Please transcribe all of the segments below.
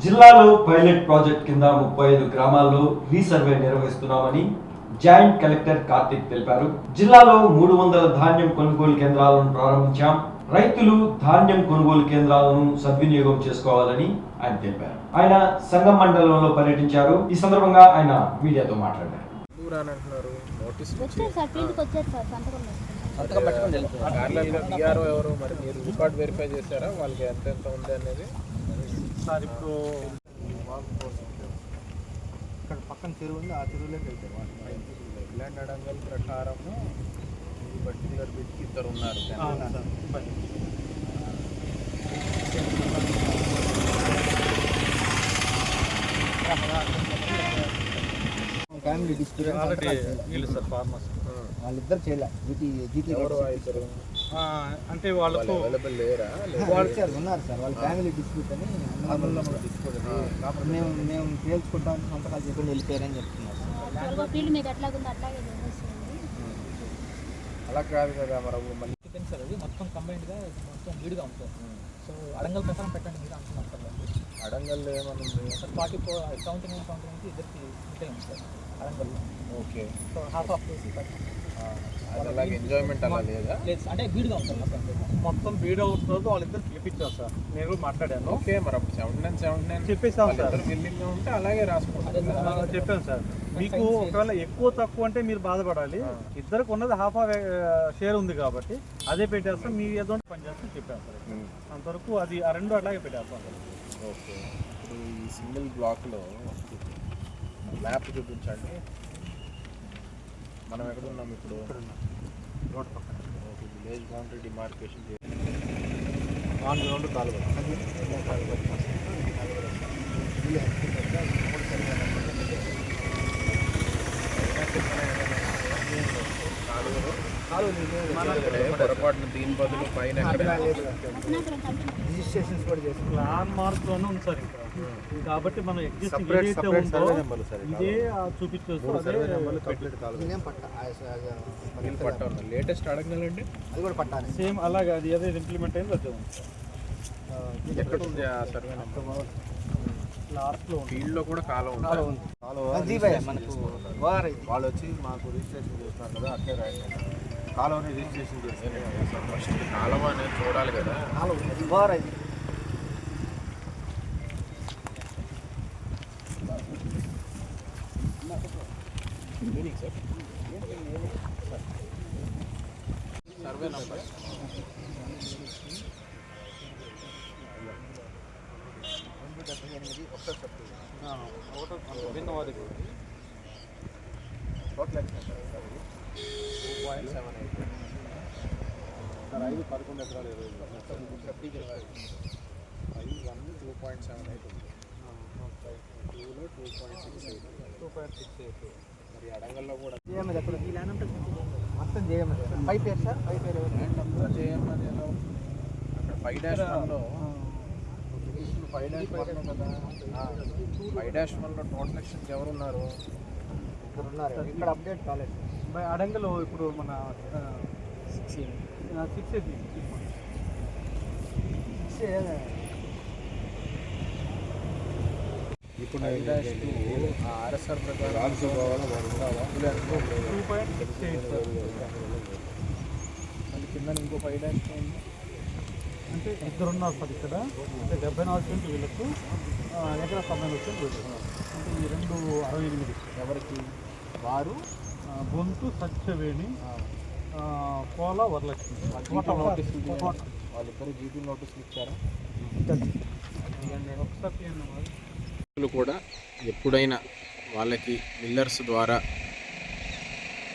జిల్లాలో pilot project కింద 35 గ్రామాల్లో రీసర్వే నిర్వహిస్తున్నామని జాయింట్ కలెక్టర్ కార్తిక్ తెలిపారు. జిల్లాలో 300 ధాన్యం కొనుగోలు కేంద్రాలను ప్రారంభించాం. రైతులు ధాన్యం కొనుగోలు కేంద్రాలను సద్వినియోగం చేసుకోవాలని ఆయన తెలిపారు. ఆయన సంగం మండలంలో పర్యటించారు. ఈ సందర్భంగా ఆయన మీడియాతో మాట్లాడారు. రికార్డ్ వెరిఫై చేశారా వాళ్ళకి ఎంత ఉంది అనేది? సార్ ఇప్పుడు ఇక్కడ పక్కన చెరువు ఉంది, ఆ చెరువులోకి వెళ్తారు. ల్యాండ్ అడంగల్ ప్రకారం ఈ పర్టికులర్ బిట్కి ఇద్దరు ఉన్నారు. ఫ్యామిలీ డిస్ప్యూట్ సార్ ఫార్మర్స్ వాళ్ళిద్దరు చేయలేదు. అంటే వాళ్ళకు అవైలబుల్ లేరా? ఉన్నారు సార్, వాళ్ళ ఫ్యామిలీ డిస్ప్యూట్ అని మేము తేల్చుకుంటాం సంతకాలు చెప్పి వెళ్ళిపోయారని చెప్తున్నారు. అలా కాదు కదా, మరి మళ్ళీ సార్ అది మొత్తం కంబైన్డ్గా మొత్తం లీడ్గా ఉంటుంది. సో అడంగల్ ప్రకారం పెట్టండి మీరు అంటున్నారు సార్. అడంగల్లో ఏమన్నా సార్ 44 కౌంటింగ్ ఇద్దరికి ఉంటాయి సార్ అడంగల్లో. ఓకే, సో హాఫ్ ఆఫ్ అది అలాగే ఎంజాయ్మెంట్ అలా లేదా? లేదు అంటే బీడ్గా ఉంటుంది మొత్తం బీడ్ అవుతుంది. వాళ్ళిద్దరు పిలిపించారు సార్, నేను కూడా మాట్లాడాను. ఓకే, మరి అప్పుడు 79 చెప్పేసాం సార్. బిల్డింగ్గా ఉంటే అలాగే రాసుకుంటారు. చెప్పాను సార్, మీకు ఒకవేళ ఎక్కువ తక్కువ అంటే మీరు బాధపడాలి. ఇద్దరికి ఉన్నది హాఫ్ ఆఫ్ షేర్ ఉంది కాబట్టి అదే పెట్టేస్తాం, మీ ఏదో పని చేస్తాం చెప్పాను సార్. అంతవరకు అది ఆ రెండు అలాగే పెట్టేస్తాం సార్. ఓకే, ఇప్పుడు ఈ సింగిల్ బ్లాక్లో మ్యాప్ చూపించండి. మనం ఎక్కడ ఉన్నాం ఇప్పుడు? రోడ్ పక్కన village boundary demarcation on ground కాలువ పొరపాటున దీని బదులు పైన రిజిస్ట్రేషన్స్ కూడా చేసి ల్యాండ్ మార్క్లోనే ఉంది సార్. ఇంకా కాబట్టి మనం ఎగ్జిస్టింగ్ ఏదైతే ఉందో ఇదే చూపించవచ్చు. లేటెస్ట్ అడగలండి, అది కూడా పట్టాలి సేమ్ అలాగే. అది ఏదైతే ఇంప్లిమెంట్ అయిందో అదే ఉంది. ఎక్కడ ఉంది ఆ సర్వే నెంబర్? లాస్ట్లో ఫీల్డ్లో కూడా కాలం ఉంది. వాళ్ళు వచ్చి మాకు రిజిస్ట్రేషన్ చేస్తున్నారు కదా, అట్లే రాయండి. కాలువని రిజిస్ట్రేషన్ చేస్తారు. ఫస్ట్ కాలం అనేది చూడాలి కదా. Survey number total extension sir 2.78 sir. 5-11 ఎకరాలు 2.78 ఉంది. 2లో 2.68 మరి అడంగల్లో కూడా మొత్తం చేయమని పై పేరు సార్. పై పేరు అంతా చేయమని ఎలా అక్కడ 5-1లో 5-1లో టోటల్ ఎక్స్టెన్షన్ ఎవరు ఉన్నారు? ఇక్కడ ఉన్నారు. ఇక్కడ అప్డేట్ కాలేదు. అడంగలో ఇప్పుడు మన 6 ఇప్పుడు 5-2 ఆర్ఎస్ఆర్ ప్రకారం 2.68 మళ్ళీ కింద ఇంకో 5-2 ఉంది. అంటే ఇద్దరు ఉన్నారు సార్ ఇక్కడ. అంటే 74 సెంట్లు వీళ్ళకు, ఎకరా 90 సెంట్లు వీళ్ళకు. అంటే ఈ 268 ఎవరికి? వారు బొంతు సత్యవేణి, కోల వరలక్ష్మి. వాళ్ళిద్దరు జీపీ నోటీసులు ఇచ్చారా? ఒకసారి కూడా ఎప్పుడైనా వాళ్ళకి మిల్లర్స్ ద్వారా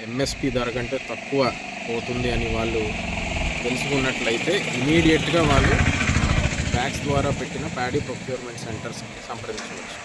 ఎంఎస్పి ధర కంటే తక్కువ పోతుంది అని వాళ్ళు తెలుసుకున్నట్లయితే ఇమీడియట్గా వాళ్ళు బ్యాక్స్ ద్వారా పెట్టిన ప్యాడీ ప్రొక్యూర్మెంట్ సెంటర్స్కి సంప్రదించవచ్చు.